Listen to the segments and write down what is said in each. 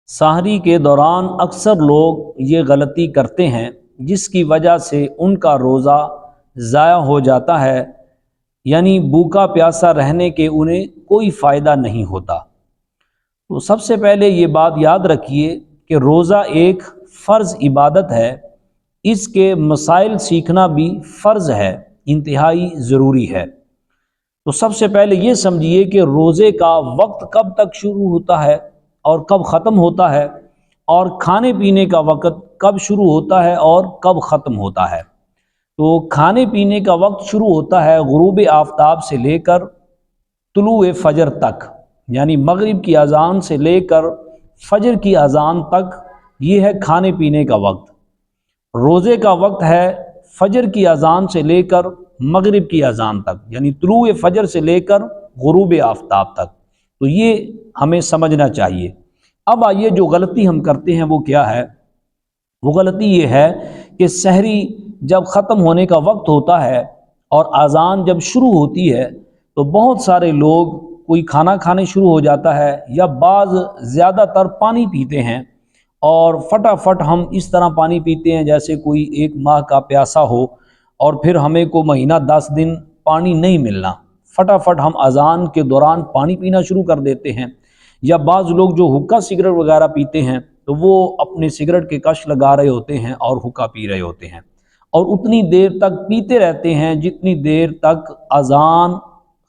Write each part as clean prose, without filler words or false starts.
سحری کے دوران اکثر لوگ یہ غلطی کرتے ہیں جس کی وجہ سے ان کا روزہ ضائع ہو جاتا ہے، یعنی بھوکا پیاسا رہنے کے انہیں کوئی فائدہ نہیں ہوتا۔ تو سب سے پہلے یہ بات یاد رکھیے کہ روزہ ایک فرض عبادت ہے، اس کے مسائل سیکھنا بھی فرض ہے، انتہائی ضروری ہے۔ تو سب سے پہلے یہ سمجھیے کہ روزے کا وقت کب تک شروع ہوتا ہے اور کب ختم ہوتا ہے، اور کھانے پینے کا وقت کب شروع ہوتا ہے اور کب ختم ہوتا ہے۔ تو کھانے پینے کا وقت شروع ہوتا ہے غروب آفتاب سے لے کر طلوع فجر تک، یعنی مغرب کی اذان سے لے کر فجر کی اذان تک، یہ ہے کھانے پینے کا وقت۔ روزے کا وقت ہے فجر کی اذان سے لے کر مغرب کی اذان تک، یعنی طلوع فجر سے لے کر غروب آفتاب تک۔ تو یہ ہمیں سمجھنا چاہیے۔ اب آئیے جو غلطی ہم کرتے ہیں وہ کیا ہے؟ وہ غلطی یہ ہے کہ سحری جب ختم ہونے کا وقت ہوتا ہے اور اذان جب شروع ہوتی ہے تو بہت سارے لوگ، کوئی کھانا کھانے شروع ہو جاتا ہے، یا بعض زیادہ تر پانی پیتے ہیں، اور فٹافٹ ہم اس طرح پانی پیتے ہیں جیسے کوئی 1 ماہ کا پیاسا ہو، اور پھر ہمیں کو مہینہ 10 دن پانی نہیں ملنا، فٹافٹ ہم اذان کے دوران پانی پینا شروع کر دیتے ہیں۔ یا بعض لوگ جو حقہ سگریٹ وغیرہ پیتے ہیں تو وہ اپنے سگریٹ کے کش لگا رہے ہوتے ہیں اور حقہ پی رہے ہوتے ہیں، اور اتنی دیر تک پیتے رہتے ہیں جتنی دیر تک اذان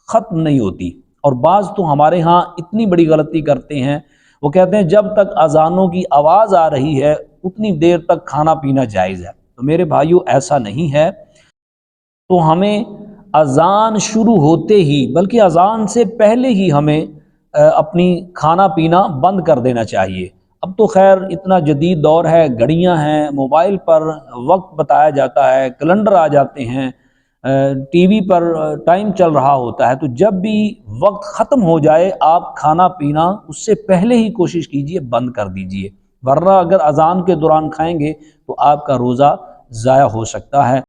ختم نہیں ہوتی۔ اور بعض تو ہمارے ہاں اتنی بڑی غلطی کرتے ہیں، وہ کہتے ہیں جب تک اذانوں کی آواز آ رہی ہے اتنی دیر تک کھانا پینا جائز ہے۔ تو میرے بھائیو، ایسا نہیں ہے۔ تو ہمیں اذان شروع ہوتے ہی، بلکہ اذان سے پہلے ہی ہمیں اپنی کھانا پینا بند کر دینا چاہیے۔ اب تو خیر اتنا جدید دور ہے، گھڑیاں ہیں، موبائل پر وقت بتایا جاتا ہے، کیلنڈر آ جاتے ہیں، ٹی وی پر ٹائم چل رہا ہوتا ہے۔ تو جب بھی وقت ختم ہو جائے آپ کھانا پینا اس سے پہلے ہی کوشش کیجئے بند کر دیجئے، ورنہ اگر اذان کے دوران کھائیں گے تو آپ کا روزہ ضائع ہو سکتا ہے۔